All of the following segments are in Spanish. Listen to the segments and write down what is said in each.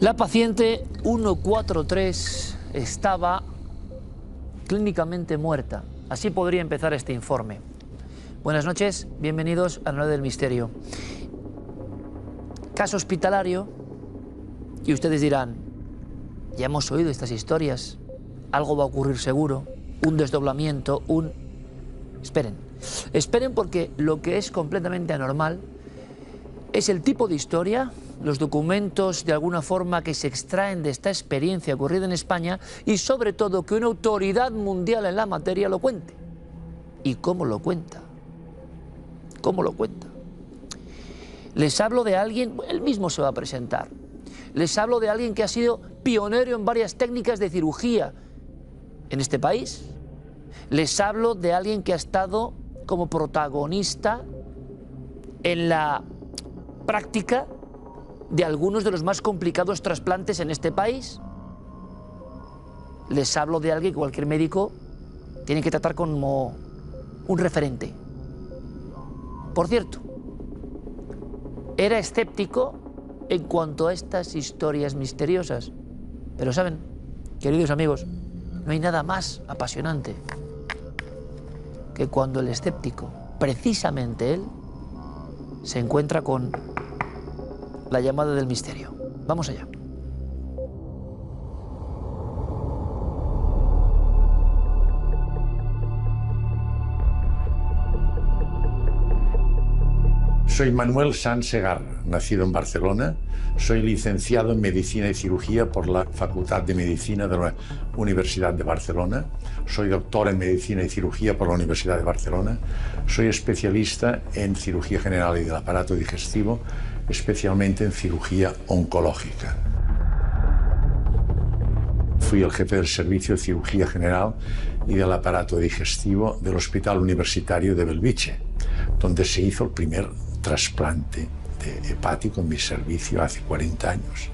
La paciente 143 estaba clínicamente muerta. Así podría empezar este informe. Buenas noches, bienvenidos a La Noche del Misterio. Caso hospitalario, y ustedes dirán, ya hemos oído estas historias, algo va a ocurrir seguro, un desdoblamiento, Esperen, esperen porque lo que es completamente anormal es el tipo de historia, los documentos de alguna forma que se extraen de esta experiencia ocurrida en España y sobre todo que una autoridad mundial en la materia lo cuente. ¿Y cómo lo cuenta? ¿Cómo lo cuenta? Les hablo de alguien, él mismo se va a presentar. Les hablo de alguien que ha sido pionero en varias técnicas de cirugía en este país. Les hablo de alguien que ha estado como protagonista en la práctica de algunos de los más complicados trasplantes en este país. Les hablo de alguien que cualquier médico tiene que tratar como un referente. Por cierto, era escéptico en cuanto a estas historias misteriosas. Pero saben, queridos amigos, no hay nada más apasionante que cuando el escéptico, precisamente él, se encuentra con la llamada del misterio. Vamos allá. Soy Manuel Sanz Segarra, nacido en Barcelona. Soy licenciado en Medicina y Cirugía por la Facultad de Medicina de la Universidad de Barcelona. Soy doctor en Medicina y Cirugía por la Universidad de Barcelona. Soy especialista en cirugía general y del aparato digestivo, especialmente en cirugía oncológica. Fui el jefe del servicio de cirugía general y del aparato digestivo del Hospital Universitario de Bellvitge, donde se hizo el primer trasplante hepático en mi servicio hace 40 años.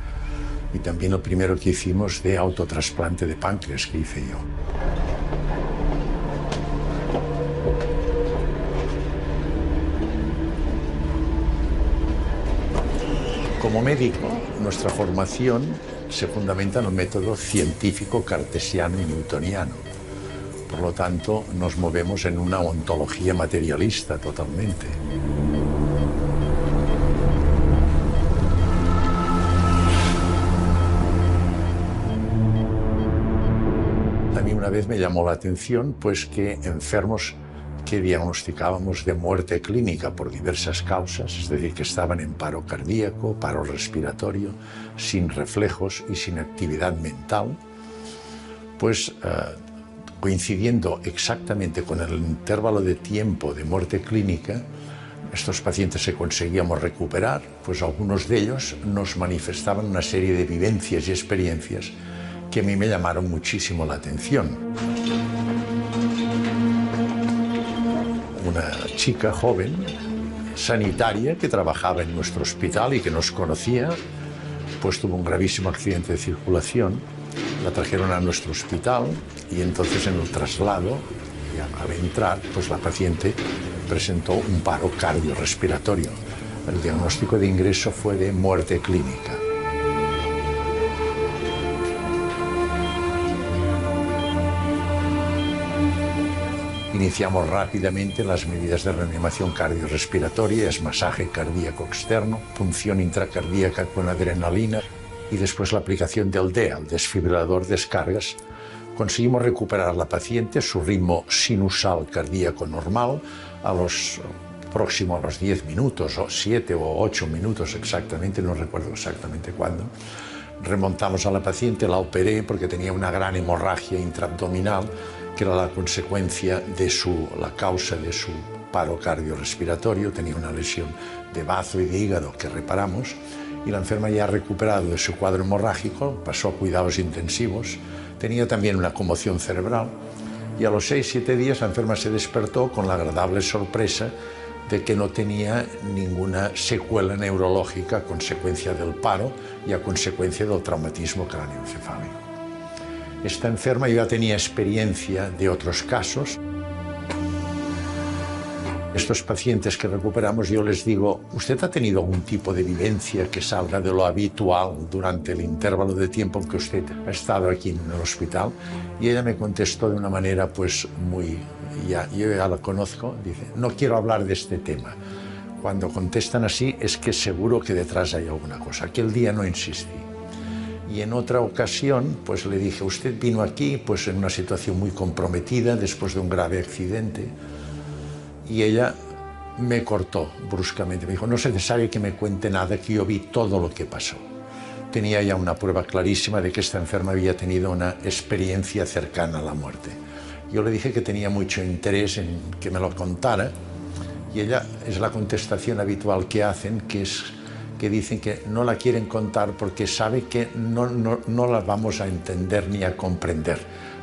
Y también el primero que hicimos de autotrasplante de páncreas que hice yo. Como médico, nuestra formación se fundamenta en el método científico cartesiano y newtoniano. Por lo tanto, nos movemos en una ontología materialista totalmente. A mí una vez me llamó la atención pues, que enfermos que diagnosticábamos de muerte clínica por diversas causas, es decir, que estaban en paro cardíaco, paro respiratorio, sin reflejos y sin actividad mental, pues coincidiendo exactamente con el intervalo de tiempo de muerte clínica, estos pacientes se conseguíamos recuperar, pues algunos de ellos nos manifestaban una serie de vivencias y experiencias que a mí me llamaron muchísimo la atención. Una chica joven, sanitaria, que trabajaba en nuestro hospital y que nos conocía, pues tuvo un gravísimo accidente de circulación. La trajeron a nuestro hospital y entonces en el traslado, al entrar, pues la paciente presentó un paro cardiorrespiratorio. El diagnóstico de ingreso fue de muerte clínica. Iniciamos rápidamente las medidas de reanimación cardiorrespiratoria, es masaje cardíaco externo, punción intracardíaca con adrenalina y después la aplicación del DEA, el desfibrilador descargas. Conseguimos recuperar a la paciente su ritmo sinusal cardíaco normal próximo a los 10 minutos, o 7 o 8 minutos exactamente, no recuerdo exactamente cuándo. Remontamos a la paciente, la operé porque tenía una gran hemorragia intraabdominal, que era la consecuencia de la causa de su paro cardiorrespiratorio. Tenía una lesión de bazo y de hígado que reparamos y la enferma ya ha recuperado de su cuadro hemorrágico, pasó a cuidados intensivos, tenía también una conmoción cerebral y a los 6-7 días la enferma se despertó con la agradable sorpresa de que no tenía ninguna secuela neurológica a consecuencia del paro y a consecuencia del traumatismo cráneoencefálico. Esta enferma ya tenía experiencia de otros casos. Estos pacientes que recuperamos, yo les digo, ¿usted ha tenido algún tipo de vivencia que salga de lo habitual durante el intervalo de tiempo en que usted ha estado aquí en el hospital? Y ella me contestó de una manera pues muy, yo ya la conozco, dice, no quiero hablar de este tema. Cuando contestan así es que seguro que detrás hay alguna cosa. Aquel día no insistí. Y en otra ocasión, pues le dije, usted vino aquí pues en una situación muy comprometida después de un grave accidente. Y ella me cortó bruscamente. Me dijo, no es necesario que me cuente nada, que yo vi todo lo que pasó. Tenía ya una prueba clarísima de que esta enferma había tenido una experiencia cercana a la muerte. Yo le dije que tenía mucho interés en que me lo contara. Y ella, es la contestación habitual que hacen, que es que dicen que no la quieren contar porque sabe que no la vamos a entender ni a comprender.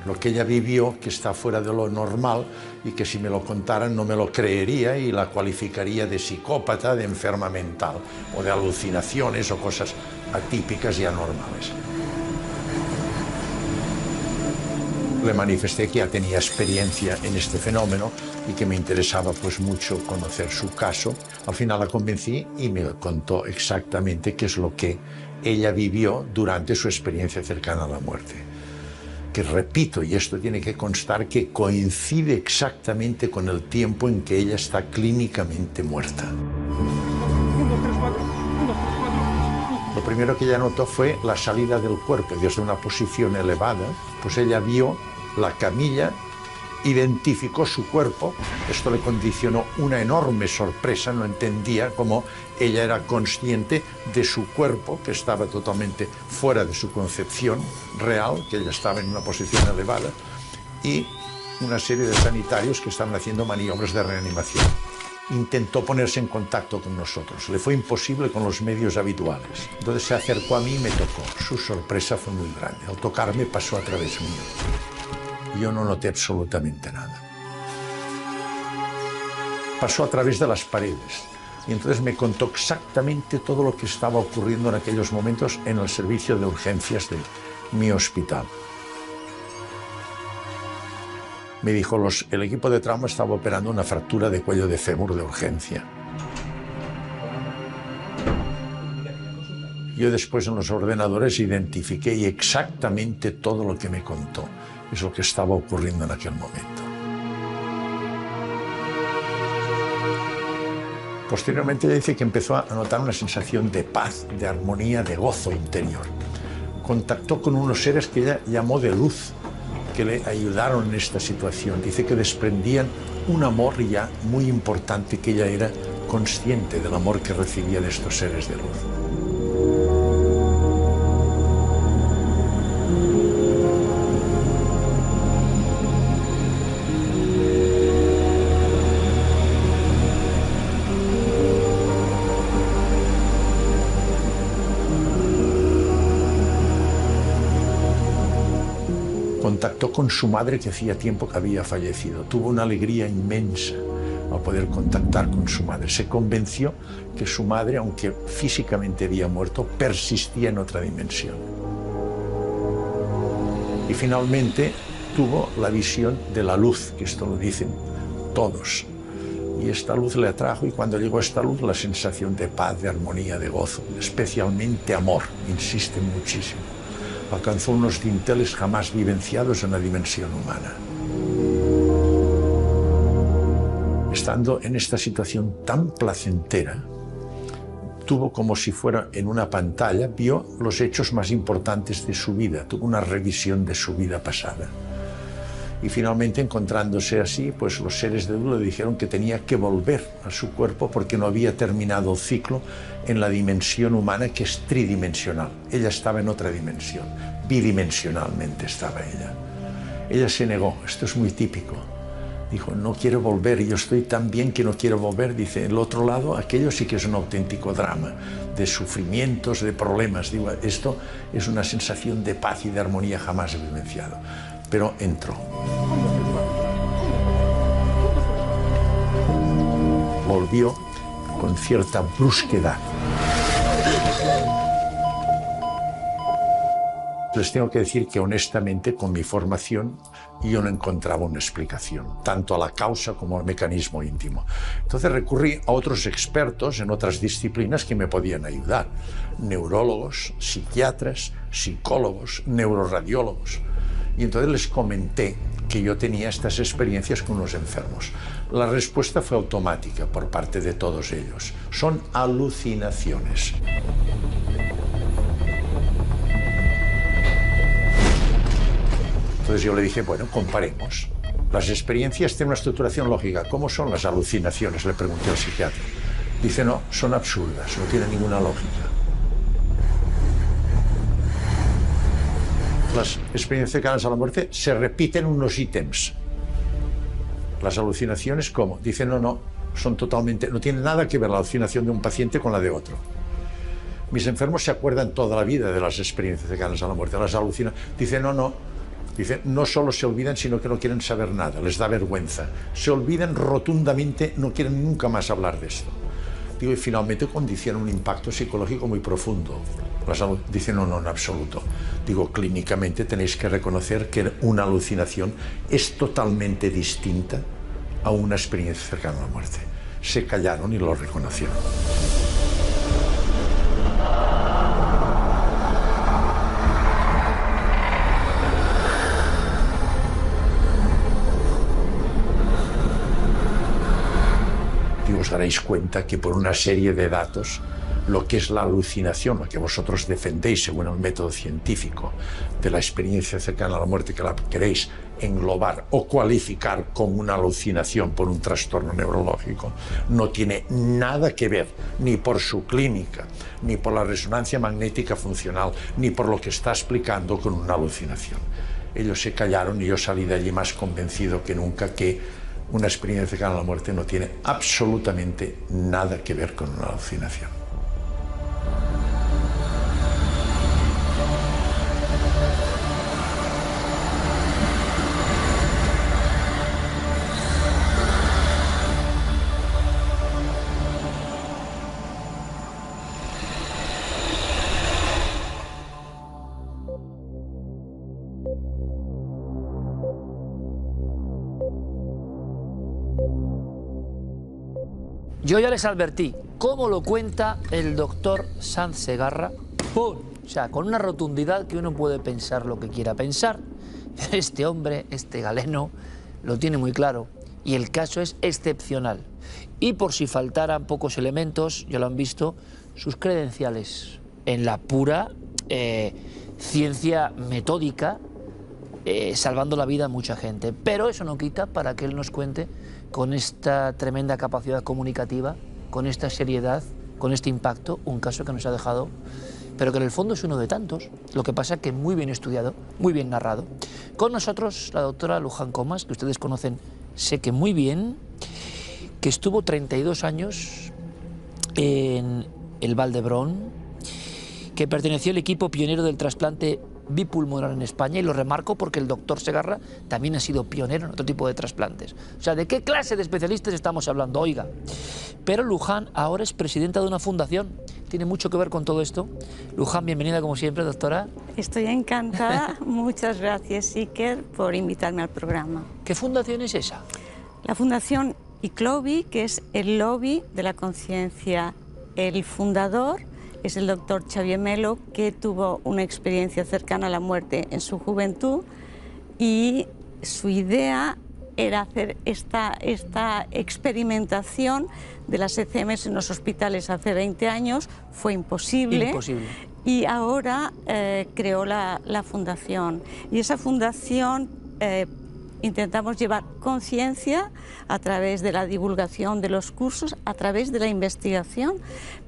Lo que ella vivió, que está fuera de lo normal y que si me lo contaran no me lo creería y la cualificaría de psicópata, de enferma mental o de alucinaciones o cosas atípicas y anormales. Le manifesté que ya tenía experiencia en este fenómeno y que me interesaba pues mucho conocer su caso. Al final la convencí y me contó exactamente qué es lo que ella vivió durante su experiencia cercana a la muerte. Que repito, y esto tiene que constar, que coincide exactamente con el tiempo en que ella está clínicamente muerta. Lo primero que ella notó fue la salida del cuerpo desde una posición elevada, pues ella vio la camilla, identificó su cuerpo, esto le condicionó una enorme sorpresa, no entendía cómo ella era consciente de su cuerpo, que estaba totalmente fuera de su concepción real, que ella estaba en una posición elevada, y una serie de sanitarios que estaban haciendo maniobras de reanimación. Intentó ponerse en contacto con nosotros, le fue imposible con los medios habituales. Entonces se acercó a mí y me tocó. Su sorpresa fue muy grande. Al tocarme pasó a través mío. Yo no noté absolutamente nada. Pasó a través de las paredes y entonces me contó exactamente todo lo que estaba ocurriendo en aquellos momentos en el servicio de urgencias de mi hospital. Me dijo, el equipo de trauma estaba operando una fractura de cuello de fémur de urgencia. Yo después en los ordenadores identifiqué y exactamente todo lo que me contó es lo que estaba ocurriendo en aquel momento. Posteriormente ella dice que empezó a notar una sensación de paz, de armonía, de gozo interior. Contactó con unos seres que ella llamó de luz, que le ayudaron en esta situación. Dice que desprendían un amor ya muy importante, que ella era consciente del amor que recibía de estos seres de luz. Contactó con su madre, que hacía tiempo que había fallecido. Tuvo una alegría inmensa al poder contactar con su madre. Se convenció que su madre, aunque físicamente había muerto, persistía en otra dimensión. Y finalmente tuvo la visión de la luz, que esto lo dicen todos. Y esta luz le atrajo, y cuando llegó esta luz, la sensación de paz, de armonía, de gozo, especialmente amor, insisten muchísimo. Alcanzó unos dinteles jamás vivenciados en la dimensión humana. Estando en esta situación tan placentera, tuvo como si fuera en una pantalla, vio los hechos más importantes de su vida, tuvo una revisión de su vida pasada. Y finalmente, encontrándose así, pues los seres de luz le dijeron que tenía que volver a su cuerpo porque no había terminado el ciclo en la dimensión humana, que es tridimensional. Ella estaba en otra dimensión, bidimensionalmente estaba ella. Ella se negó, esto es muy típico. Dijo, no quiero volver, yo estoy tan bien que no quiero volver. Dice, el otro lado, aquello sí que es un auténtico drama, de sufrimientos, de problemas. Digo, esto es una sensación de paz y de armonía jamás vivenciado. Pero entró. Volvió con cierta brusquedad. Les tengo que decir que honestamente, con mi formación, y yo no encontraba una explicación, tanto a la causa como al mecanismo íntimo. Entonces recurrí a otros expertos en otras disciplinas que me podían ayudar, neurólogos, psiquiatras, psicólogos, neuroradiólogos. Y entonces les comenté que yo tenía estas experiencias con los enfermos. La respuesta fue automática por parte de todos ellos. Son alucinaciones. Entonces yo le dije, bueno, comparemos. Las experiencias tienen una estructuración lógica. ¿Cómo son las alucinaciones?, le pregunté al psiquiatra. Dice, no, son absurdas, no tienen ninguna lógica. Las experiencias cercanas a la muerte se repiten unos ítems. Las alucinaciones, ¿cómo? Dice, no, son totalmente, no tiene nada que ver la alucinación de un paciente con la de otro. Mis enfermos se acuerdan toda la vida de las experiencias cercanas a la muerte, las alucinaciones. Dice, no. Dice, no solo se olvidan, sino que no quieren saber nada, les da vergüenza. Se olvidan rotundamente, no quieren nunca más hablar de esto. Digo, y finalmente condiciona un impacto psicológico muy profundo. Dice, no, en absoluto. Digo, clínicamente tenéis que reconocer que una alucinación es totalmente distinta a una experiencia cercana a la muerte. Se callaron y lo reconocieron. Os daréis cuenta que por una serie de datos, lo que es la alucinación, lo que vosotros defendéis según el método científico de la experiencia cercana a la muerte, que la queréis englobar o cualificar como una alucinación por un trastorno neurológico, no tiene nada que ver ni por su clínica, ni por la resonancia magnética funcional, ni por lo que está explicando con una alucinación. Ellos se callaron y yo salí de allí más convencido que nunca que una experiencia cercana a la muerte no tiene absolutamente nada que ver con una alucinación. Yo ya les advertí, ¿cómo lo cuenta el doctor Sanz Segarra? ¡Pum! O sea, con una rotundidad que uno puede pensar lo que quiera pensar. Este hombre, este galeno, lo tiene muy claro y el caso es excepcional. Y por si faltaran pocos elementos, ya lo han visto, sus credenciales en la pura ciencia metódica, salvando la vida a mucha gente. Pero eso no quita para que él nos cuente con esta tremenda capacidad comunicativa, con esta seriedad, con este impacto, un caso que nos ha dejado, pero que en el fondo es uno de tantos. Lo que pasa es que muy bien estudiado, muy bien narrado. Con nosotros la doctora Luján Comas, que ustedes conocen, sé que muy bien, que estuvo 32 años en el Vall d'Hebron, que perteneció al equipo pionero del trasplante bipulmonar en España, y lo remarco porque el doctor Segarra también ha sido pionero en otro tipo de trasplantes. O sea, ¿de qué clase de especialistas estamos hablando? Oiga. Pero Luján ahora es presidenta de una fundación. Tiene mucho que ver con todo esto. Luján, bienvenida como siempre, doctora. Estoy encantada. Muchas gracias, Iker, por invitarme al programa. ¿Qué fundación es esa? La Fundación ICLOBI, que es el lobby de la conciencia. El fundador es el doctor Xavier Melo, que tuvo una experiencia cercana a la muerte en su juventud, y su idea era hacer esta experimentación de las ECMs en los hospitales hace 20 años. Fue imposible. Y ahora creó la fundación. Y esa fundación intentamos llevar conciencia a través de la divulgación de los cursos, a través de la investigación.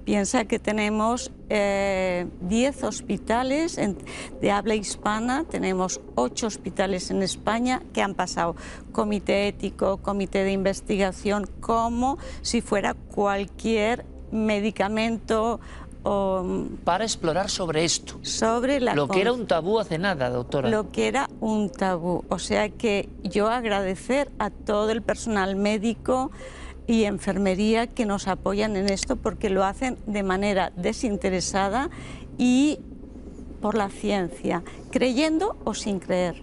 Piensa que tenemos 10 hospitales de habla hispana, tenemos 8 hospitales en España que han pasado comité ético, comité de investigación, como si fuera cualquier medicamento. Para explorar sobre esto. Sobre lo que era un tabú hace nada, doctora. Lo que era un tabú. O sea que yo agradecer a todo el personal médico y enfermería que nos apoyan en esto, porque lo hacen de manera desinteresada y por la ciencia, creyendo o sin creer.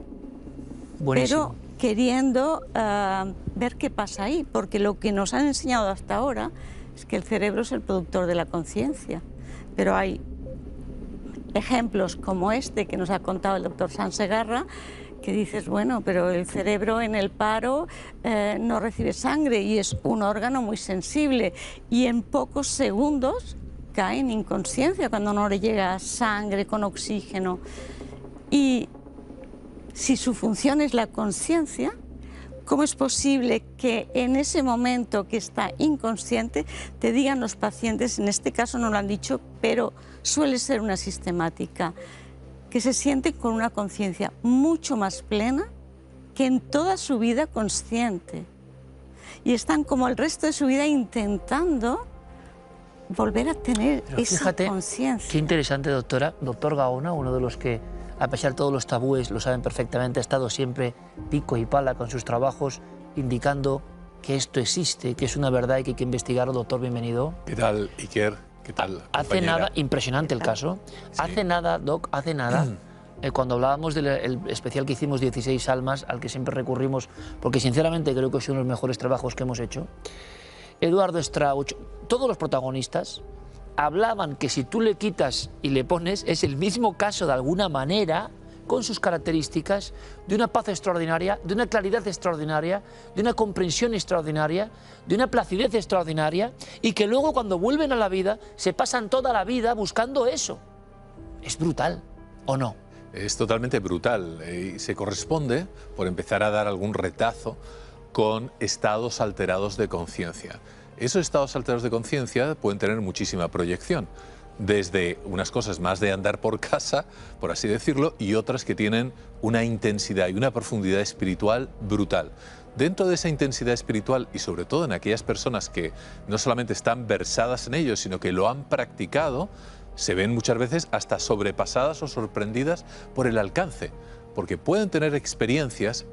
pero queriendo ver qué pasa ahí, porque lo que nos han enseñado hasta ahora es que el cerebro es el productor de la conciencia, pero hay ejemplos como este que nos ha contado el doctor Sansegarra, que dices, bueno, pero el cerebro en el paro no recibe sangre y es un órgano muy sensible y en pocos segundos cae en inconsciencia cuando no le llega sangre con oxígeno. Y si su función es la conciencia, ¿cómo es posible que en ese momento que está inconsciente te digan los pacientes, en este caso no lo han dicho, pero suele ser una sistemática, que se sienten con una conciencia mucho más plena que en toda su vida consciente? Y están como el resto de su vida intentando volver a tener esa conciencia. Qué interesante, doctora. Doctor Gaona, uno de los que, a pesar de todos los tabúes, lo saben perfectamente, ha estado siempre pico y pala con sus trabajos, indicando que esto existe, que es una verdad y que hay que investigarlo. Doctor, bienvenido. ¿Qué tal, Iker? ¿Qué tal, hace compañera? nada, impresionante el caso, sí. Hace nada, Doc, hace nada, cuando hablábamos del especial que hicimos 16 almas, al que siempre recurrimos, porque sinceramente creo que es uno de los mejores trabajos que hemos hecho, Eduardo Strauch, todos los protagonistas hablaban que si tú le quitas y le pones, es el mismo caso de alguna manera, con sus características, de una paz extraordinaria, de una claridad extraordinaria, de una comprensión extraordinaria, de una placidez extraordinaria, y que luego cuando vuelven a la vida se pasan toda la vida buscando eso. Es brutal, ¿o no? Es totalmente brutal y se corresponde por empezar a dar algún retazo con estados alterados de conciencia. Esos estados alterados de conciencia pueden tener muchísima proyección, desde unas cosas más de andar por casa, por así decirlo, y otras que tienen una intensidad y una profundidad espiritual brutal. Dentro de esa intensidad espiritual y sobre todo en aquellas personas que no solamente están versadas en ello, sino que lo han practicado, se ven muchas veces hasta sobrepasadas o sorprendidas por el alcance, porque pueden tener experiencias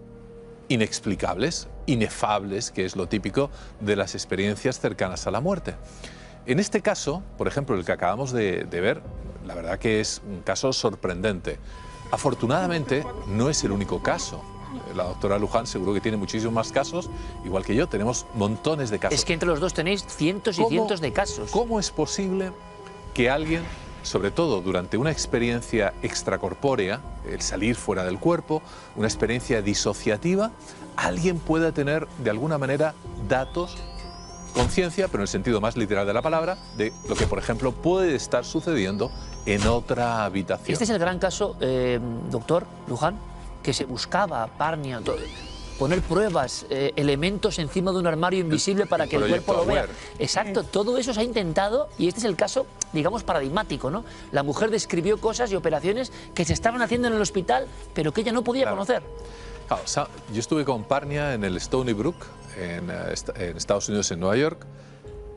inexplicables, inefables, que es lo típico de las experiencias cercanas a la muerte. En este caso, por ejemplo, el que acabamos de ver, la verdad que es un caso sorprendente. Afortunadamente, no es el único caso. La doctora Luján seguro que tiene muchísimos más casos, igual que yo, tenemos montones de casos. Es que entre los dos tenéis cientos y cientos de casos. ¿Cómo es posible que alguien, sobre todo durante una experiencia extracorpórea, el salir fuera del cuerpo, una experiencia disociativa, alguien pueda tener de alguna manera datos, conciencia, pero en el sentido más literal de la palabra, de lo que, por ejemplo, puede estar sucediendo en otra habitación? Este es el gran caso, doctor Luján, que se buscaba, Parnia, poner pruebas, elementos encima de un armario invisible para que el cuerpo lo vea. Exacto, todo eso se ha intentado y este es el caso, digamos, paradigmático, ¿no? La mujer describió cosas y operaciones que se estaban haciendo en el hospital, pero que ella no podía conocer. Claro, yo estuve con Parnia en el Stony Brook, en Estados Unidos, en Nueva York.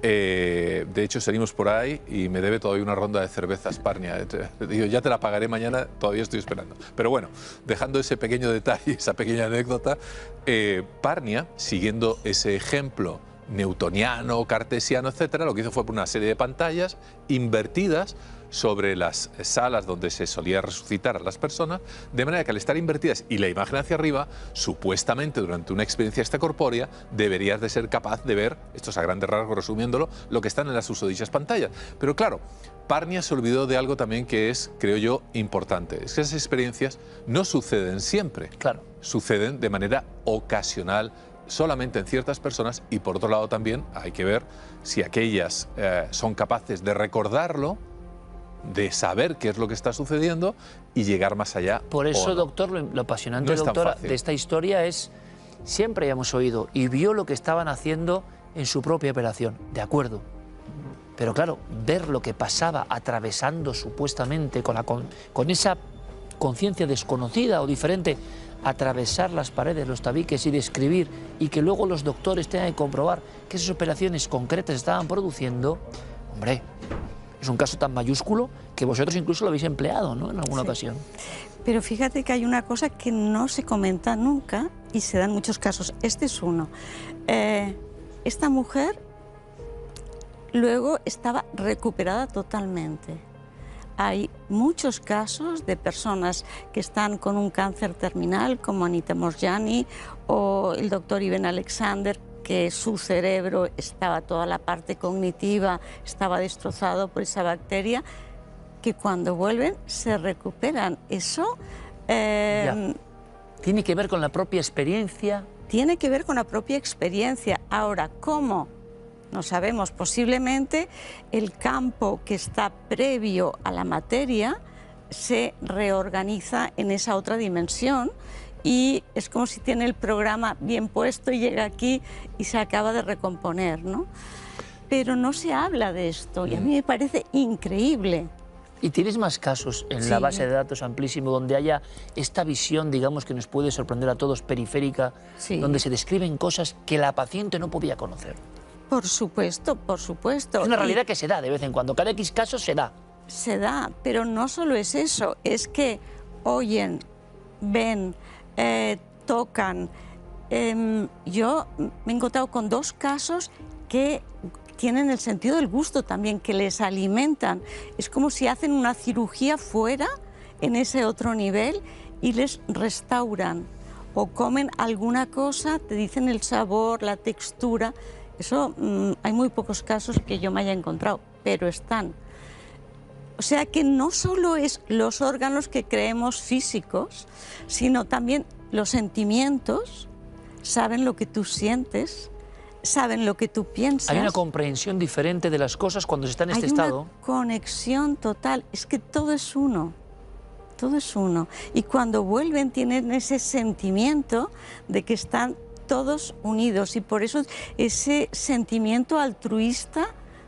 De hecho, salimos por ahí y me debe todavía una ronda de cervezas, Parnia. Digo, ya te la pagaré mañana, todavía estoy esperando. Pero bueno, dejando ese pequeño detalle, esa pequeña anécdota, Parnia, siguiendo ese ejemplo newtoniano, cartesiano, etcétera, lo que hizo fue poner una serie de pantallas invertidas sobre las salas donde se solía resucitar a las personas, de manera que al estar invertidas y la imagen hacia arriba, supuestamente durante una experiencia extracorpórea deberías de ser capaz de ver, esto es a grandes rasgos resumiéndolo, lo que están en las susodichas pantallas. Pero claro, Parnia se olvidó de algo también que es, creo yo, importante. Es que esas experiencias no suceden siempre. Claro. Suceden de manera ocasional, solamente en ciertas personas, y por otro lado también hay que ver si aquellas son capaces de recordarlo, de saber qué es lo que está sucediendo y llegar más allá. Por eso, no. Doctor, lo apasionante, No es tan doctora, fácil. de esta historia es, siempre habíamos oído, y vio lo que estaban haciendo en su propia operación, de acuerdo. Pero claro, ver lo que pasaba atravesando supuestamente con esa conciencia desconocida o diferente, atravesar las paredes, los tabiques y describir, y que luego los doctores tengan que comprobar que esas operaciones concretas estaban produciendo, hombre, es un caso tan mayúsculo que vosotros incluso lo habéis empleado, ¿no?, en alguna ocasión. Pero fíjate que hay una cosa que no se comenta nunca y se da en muchos casos. Este es uno. Esta mujer luego estaba recuperada totalmente. hay muchos casos de personas que están con un cáncer terminal, como Anita Moorjani o el doctor Iben Alexander, que su cerebro estaba, toda la parte cognitiva estaba destrozado por esa bacteria, que cuando vuelven se recuperan. Eso tiene que ver con la propia experiencia. Tiene que ver con la propia experiencia. Ahora, ¿cómo? No sabemos. Posiblemente el campo que está previo a la materia se reorganiza en esa otra dimensión y es como si tiene el programa bien puesto y llega aquí y se acaba de recomponer, ¿no? Pero no se habla de esto y a mí me parece increíble. ¿Y tienes más casos en la base de datos amplísimo donde haya esta visión, digamos, que nos puede sorprender a todos, periférica, donde se describen cosas que la paciente no podía conocer? Por supuesto, por supuesto. Es una realidad que se da de vez en cuando, cada X casos se da. Se da, pero no solo es eso, es que oyen, ven, tocan. Yo me he encontrado con 2 casos que tienen el sentido del gusto también, que les alimentan. Es como si hacen una cirugía fuera, en ese otro nivel, y les restauran. O comen alguna cosa, te dicen el sabor, la textura. Eso hay muy pocos casos que yo me haya encontrado, pero están. O sea que no solo es los órganos que creemos físicos, sino también los sentimientos, saben lo que tú sientes, saben lo que tú piensas. Hay una comprensión diferente de las cosas cuando se está en este estado. Hay una conexión total, es que todo es uno, todo es uno. Y cuando vuelven tienen ese sentimiento de que están todos unidos y por eso ese sentimiento altruista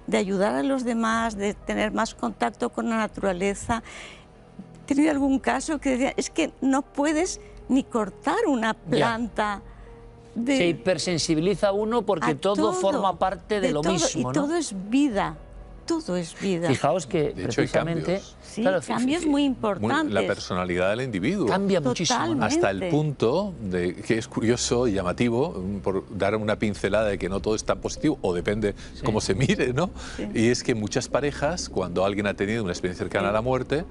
de ayudar a los demás, de tener más contacto con la naturaleza. He tenido algún caso que decía, es que no puedes ni cortar una planta. Se hipersensibiliza uno porque todo forma parte de lo mismo, ¿no? Y todo es vida. Todo es vida. Fijaos que de hecho, precisamente... hay cambios. Sí, claro, cambios muy importantes. La personalidad del individuo. Cambia muchísimo, ¿no? Hasta el punto de que es curioso y llamativo, por dar una pincelada de que no todo es tan positivo, o depende cómo se mire, ¿no? Y es que muchas parejas, cuando alguien ha tenido una experiencia cercana a la muerte,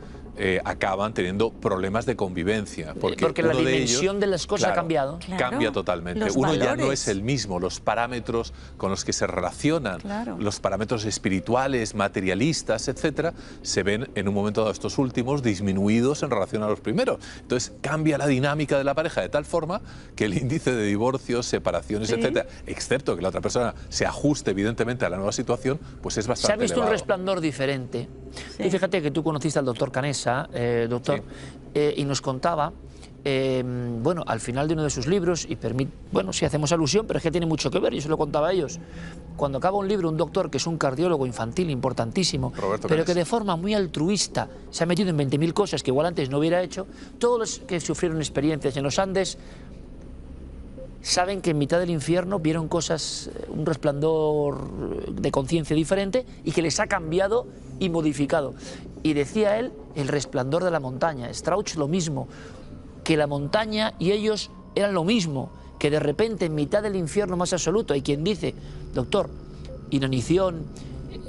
acaban teniendo problemas de convivencia. Porque la dimensión de las cosas ha cambiado. Cambia totalmente. Uno ya no es el mismo. Los parámetros con los que se relacionan, los parámetros espirituales, materialistas, etcétera, se ven en un momento dado, estos últimos, disminuidos en relación a los primeros. Entonces cambia la dinámica de la pareja de tal forma que el índice de divorcios, separaciones, etcétera, excepto que la otra persona se ajuste evidentemente a la nueva situación, pues es bastante elevado. Se ha visto un resplandor diferente. Y fíjate que tú conociste al doctor Canessa, doctor, y nos contaba, bueno, al final de uno de sus libros, y bueno, si hacemos alusión, pero es que tiene mucho que ver, yo se lo contaba a ellos, cuando acaba un libro, un doctor que es un cardiólogo infantil importantísimo, pero que de forma muy altruista se ha metido en 20.000 cosas que igual antes no hubiera hecho, todos los que sufrieron experiencias en los Andes saben que en mitad del infierno vieron cosas, un resplandor de conciencia diferente y que les ha cambiado y modificado. Y decía él, el resplandor de la montaña. Strauch lo mismo, que la montaña y ellos eran lo mismo, que de repente en mitad del infierno más absoluto hay quien dice, doctor, inanición,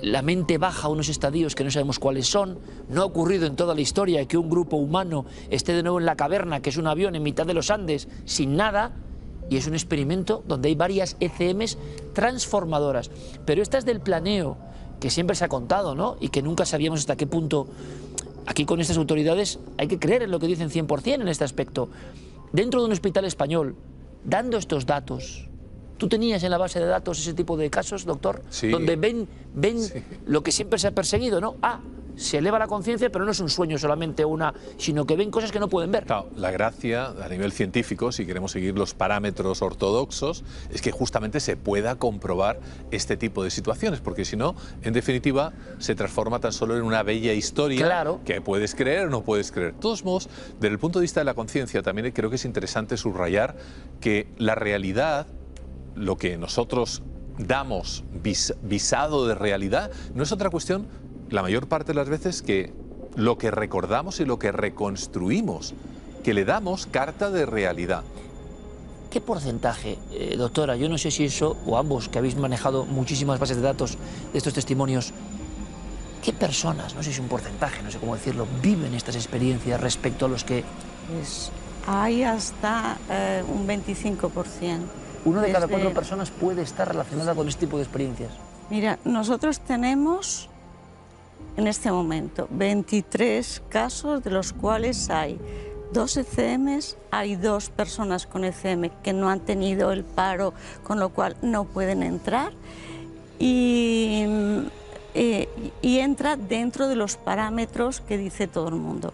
la mente baja a unos estadios que no sabemos cuáles son, no ha ocurrido en toda la historia que un grupo humano esté de nuevo en la caverna, que es un avión en mitad de los Andes, sin nada, y es un experimento donde hay varias ECMs transformadoras. Pero esta es del planeo, que siempre se ha contado, ¿no? Y que nunca sabíamos hasta qué punto. Aquí con estas autoridades hay que creer en lo que dicen 100% en este aspecto. Dentro de un hospital español, dando estos datos, ¿tú tenías en la base de datos ese tipo de casos, doctor? Sí. Donde ven lo que siempre se ha perseguido, ¿no? Se eleva la conciencia, pero no es un sueño solamente sino que ven cosas que no pueden ver. Claro, la gracia a nivel científico, si queremos seguir los parámetros ortodoxos, es que justamente se pueda comprobar este tipo de situaciones, porque si no, en definitiva, se transforma tan solo en una bella historia que puedes creer o no puedes creer. De todos modos, desde el punto de vista de la conciencia, también creo que es interesante subrayar que la realidad, lo que nosotros damos visado de realidad, no es otra cuestión la mayor parte de las veces que lo que recordamos y lo que reconstruimos, que le damos carta de realidad. ¿Qué porcentaje, doctora? Yo no sé si eso, o ambos, que habéis manejado muchísimas bases de datos de estos testimonios, ¿qué personas, no sé si es un porcentaje, no sé cómo decirlo, viven estas experiencias respecto a los que...? Pues hay hasta un 25%. ¿Uno de cada 4 personas puede estar relacionada con este tipo de experiencias? Mira, nosotros tenemos en este momento 23 casos, de los cuales hay 2 ECMs, hay 2 personas con ECM que no han tenido el paro, con lo cual no pueden entrar, y entra dentro de los parámetros que dice todo el mundo.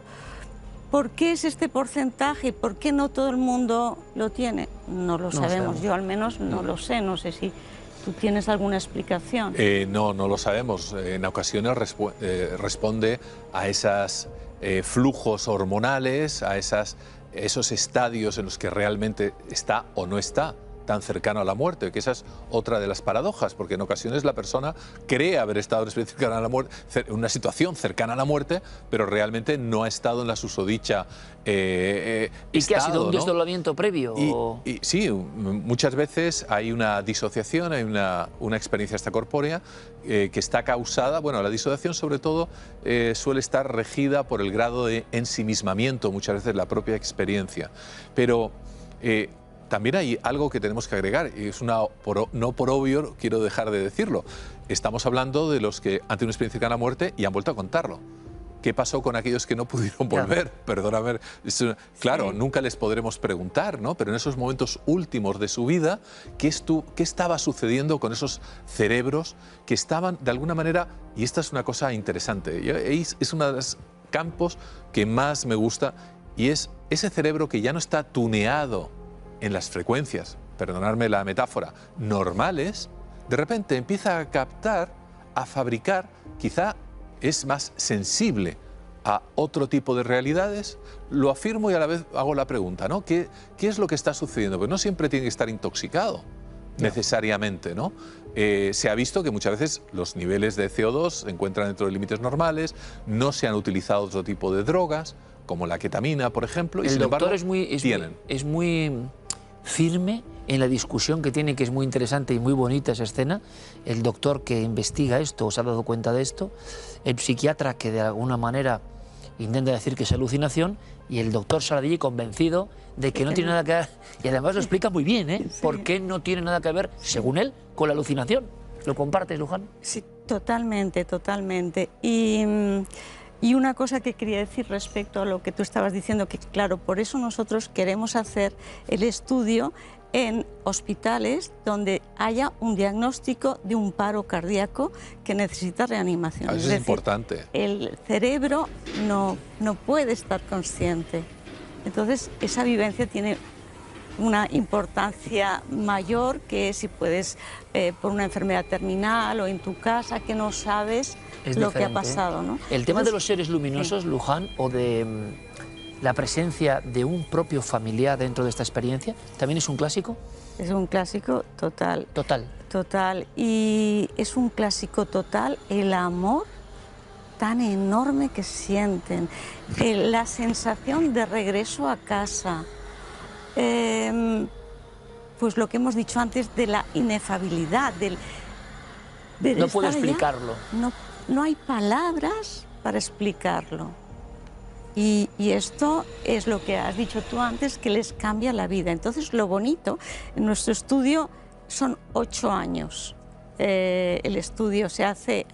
¿Por qué es este porcentaje? ¿Por qué no todo el mundo lo tiene? No lo sabemos. Yo al menos no lo sé, no sé si tú tienes alguna explicación. No lo sabemos. En ocasiones responde a esos flujos hormonales, a esos estadios en los que realmente está o no está tan cercano a la muerte, que esa es otra de las paradojas, porque en ocasiones la persona cree haber estado en una situación cercana a la muerte, pero realmente no ha estado en la susodicha ¿Y que ha sido un desdoblamiento previo? Sí, muchas veces hay una disociación, hay una experiencia extracorpórea que está causada, bueno, la disociación sobre todo suele estar regida por el grado de ensimismamiento, muchas veces la propia experiencia, pero también hay algo que tenemos que agregar, y es no por obvio, quiero dejar de decirlo. Estamos hablando de los que han tenido una experiencia cercana a la muerte y han vuelto a contarlo. ¿Qué pasó con aquellos que no pudieron volver? Claro. Perdóname. Claro, sí, nunca les podremos preguntar, ¿no? Pero en esos momentos últimos de su vida, ¿qué estaba sucediendo con esos cerebros que estaban, de alguna manera, y esta es una cosa interesante, es uno de los campos que más me gusta, y es ese cerebro que ya no está tuneado en las frecuencias, perdonadme la metáfora, normales, de repente empieza a captar, a fabricar, quizá es más sensible a otro tipo de realidades. Lo afirmo y a la vez hago la pregunta, ¿no? ¿Qué es lo que está sucediendo? Pues no siempre tiene que estar intoxicado, necesariamente, ¿no? Se ha visto que muchas veces los niveles de CO2 se encuentran dentro de límites normales, no se han utilizado otro tipo de drogas, como la ketamina, por ejemplo, y sin embargo, es muy firme en la discusión que tiene, que es muy interesante y muy bonita esa escena. El doctor que investiga esto, o se ha dado cuenta de esto, el psiquiatra que de alguna manera intenta decir que es alucinación, y el doctor sale de allí convencido de que no tiene nada que ver, y además lo explica muy bien, ¿eh? Sí. ¿Por qué no tiene nada que ver, según él, con la alucinación? ¿Lo compartes, Luján? Sí, totalmente, totalmente. Y una cosa que quería decir respecto a lo que tú estabas diciendo, que claro, por eso nosotros queremos hacer el estudio en hospitales donde haya un diagnóstico de un paro cardíaco que necesita reanimación. Eso es decir, importante. El cerebro no puede estar consciente. Entonces, esa vivencia tiene una importancia mayor que si puedes, por una enfermedad terminal o en tu casa, que no sabes lo que ha pasado, ¿no? El tema de los seres luminosos, sí, Luján, o de la presencia de un propio familiar dentro de esta experiencia, ¿también es un clásico? Es un clásico total. Total. Total. Y es un clásico total el amor tan enorme que sienten, la sensación de regreso a casa, pues lo que hemos dicho antes de la inefabilidad, no puedo explicarlo. No hay palabras para explicarlo. Y esto es lo que has dicho tú antes, que les cambia la vida. Entonces, lo bonito, en nuestro estudio son 8 años. El estudio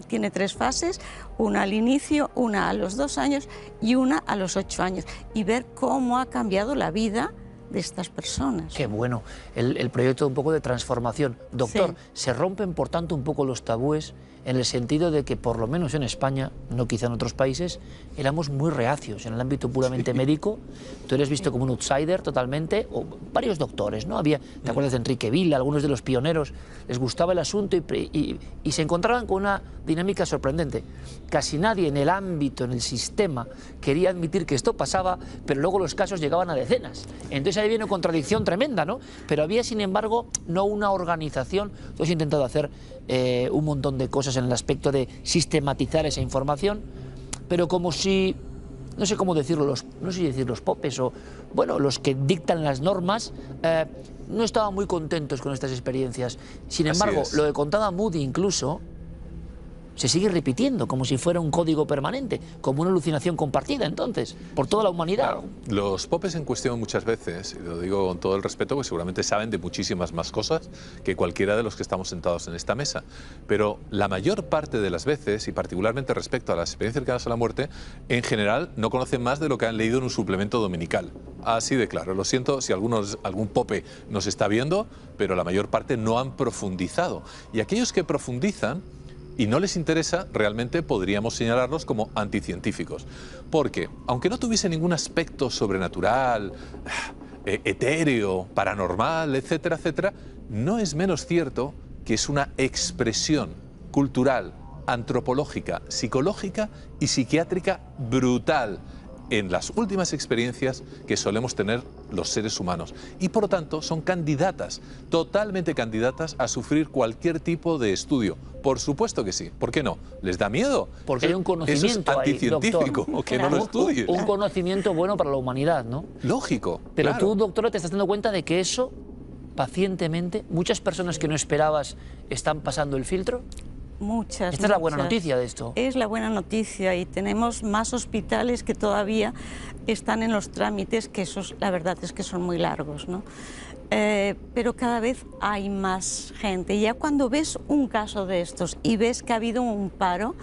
tiene 3 fases, una al inicio, una a los 2 años y una a los 8 años. Y ver cómo ha cambiado la vida de estas personas. Qué bueno, el proyecto un poco de transformación. Doctor, sí, ¿se rompen por tanto un poco los tabúes en el sentido de que por lo menos en España, no quizá en otros países, éramos muy reacios en el ámbito puramente médico? Tú eres visto como un outsider totalmente, o varios doctores, ¿no? ¿Te acuerdas de Enrique Vila? Algunos de los pioneros les gustaba el asunto y se encontraban con una dinámica sorprendente. Casi nadie en el ámbito, en el sistema, quería admitir que esto pasaba, pero luego los casos llegaban a decenas. Entonces ahí viene una contradicción tremenda, ¿no? Pero había, sin embargo, no una organización. Tú has intentado hacer un montón de cosas en el aspecto de sistematizar esa información, pero como si, no sé cómo decirlo, no sé si decir los popes o, bueno, los que dictan las normas, no estaban muy contentos con estas experiencias. Sin embargo, lo que contaba Moody incluso, se sigue repitiendo como si fuera un código permanente, como una alucinación compartida entonces, por toda la humanidad. Claro, los popes en cuestión muchas veces, y lo digo con todo el respeto, pues seguramente saben de muchísimas más cosas que cualquiera de los que estamos sentados en esta mesa, pero la mayor parte de las veces, y particularmente respecto a las experiencias cercanas a la muerte, en general no conocen más de lo que han leído en un suplemento dominical. Así de claro, lo siento si algún pope nos está viendo, pero la mayor parte no han profundizado. Y aquellos que profundizan y no les interesa, realmente podríamos señalarlos como anticientíficos. Porque, aunque no tuviese ningún aspecto sobrenatural, etéreo, paranormal, etcétera, etcétera, no es menos cierto que es una expresión cultural, antropológica, psicológica y psiquiátrica brutal en las últimas experiencias que solemos tener los seres humanos. Y por lo tanto son candidatas, totalmente candidatas a sufrir cualquier tipo de estudio. Por supuesto que sí. ¿Por qué no? ¿Les da miedo? Porque hay un conocimiento eso es anticientífico, ahí, que no lo estudies. Un conocimiento bueno para la humanidad, ¿no? Lógico. Pero claro. tú, doctora, te estás dando cuenta de que eso, pacientemente, muchas personas que no esperabas están pasando el filtro. Muchas. Esta es la buena noticia de esto. Es la buena noticia y tenemos más hospitales que todavía están en los trámites, que esos, la verdad es que son muy largos, ¿no? Pero cada vez hay más gente. Ya cuando ves un caso de estos y ves que ha habido un paro,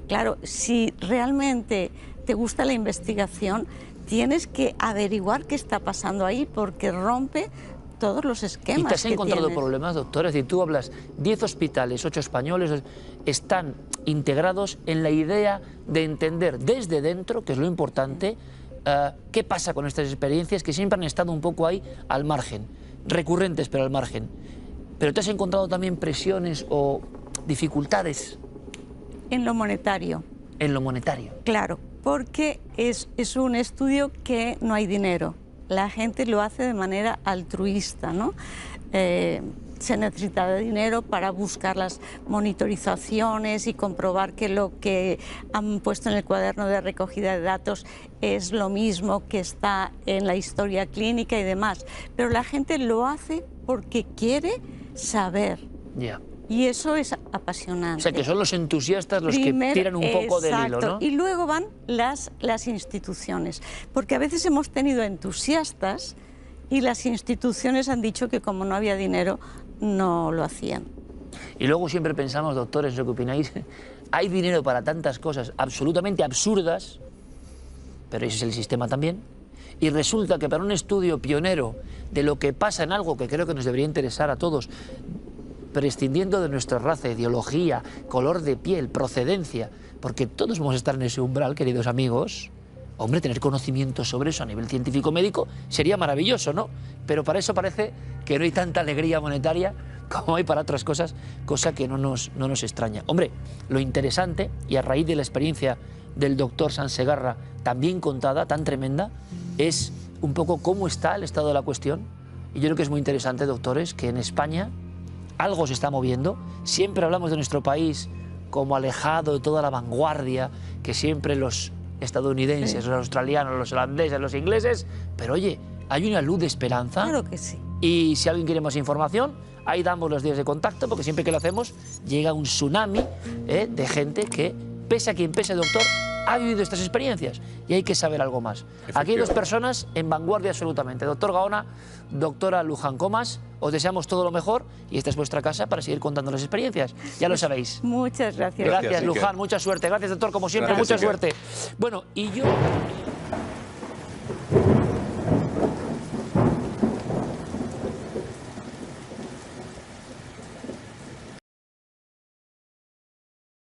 claro, si realmente te gusta la investigación, tienes que averiguar qué está pasando ahí porque rompe todos los esquemas. ¿Y te has encontrado tienes. problemas, doctora? Es decir, tú hablas 10 hospitales, 8 españoles, están integrados en la idea de entender desde dentro, que es lo importante, qué pasa con estas experiencias que siempre han estado un poco ahí al margen, recurrentes pero al margen. Pero te has encontrado también presiones o dificultades. En lo monetario. En lo monetario. Claro, porque es un estudio que no hay dinero. La gente lo hace de manera altruista, ¿no? Se necesita de dinero para buscar las monitorizaciones y comprobar que lo que han puesto en el cuaderno de recogida de datos es lo mismo que está en la historia clínica y demás. Pero la gente lo hace porque quiere saber. Ya. Y eso es apasionante. O sea, que son los entusiastas los que tiran un poco del hilo, ¿no? Y luego van las instituciones. Porque a veces hemos tenido entusiastas y las instituciones han dicho que como no había dinero, no lo hacían. Y luego siempre pensamos, doctores, ¿lo que opináis? Hay dinero para tantas cosas absolutamente absurdas, pero ese es el sistema también. Y resulta que para un estudio pionero de lo que pasa en algo que creo que nos debería interesar a todos, prescindiendo de nuestra raza, ideología, color de piel, procedencia, porque todos vamos a estar en ese umbral, queridos amigos. Hombre, tener conocimiento sobre eso a nivel científico-médico sería maravilloso, ¿no? Pero para eso parece que no hay tanta alegría monetaria como hay para otras cosas, cosa que no nos extraña. Hombre, lo interesante, y a raíz de la experiencia del doctor Sansegarra, tan bien contada, tan tremenda, es un poco cómo está el estado de la cuestión. Y yo creo que es muy interesante, doctores, que en España algo se está moviendo. Siempre hablamos de nuestro país como alejado de toda la vanguardia, que siempre los estadounidenses, los australianos, los holandeses, los ingleses, pero oye, hay una luz de esperanza. Claro que sí. Y si alguien quiere más información, ahí damos los días de contacto, porque siempre que lo hacemos llega un tsunami de gente que, pese a quien pese, doctor, ha vivido estas experiencias y hay que saber algo más. Aquí hay dos personas en vanguardia absolutamente. Doctor Gaona, doctora Luján Comas, os deseamos todo lo mejor y esta es vuestra casa para seguir contando las experiencias. Ya lo sabéis. Muchas gracias. Gracias, Luján, mucha suerte. Gracias, doctor, como siempre, mucha suerte. Bueno, y yo...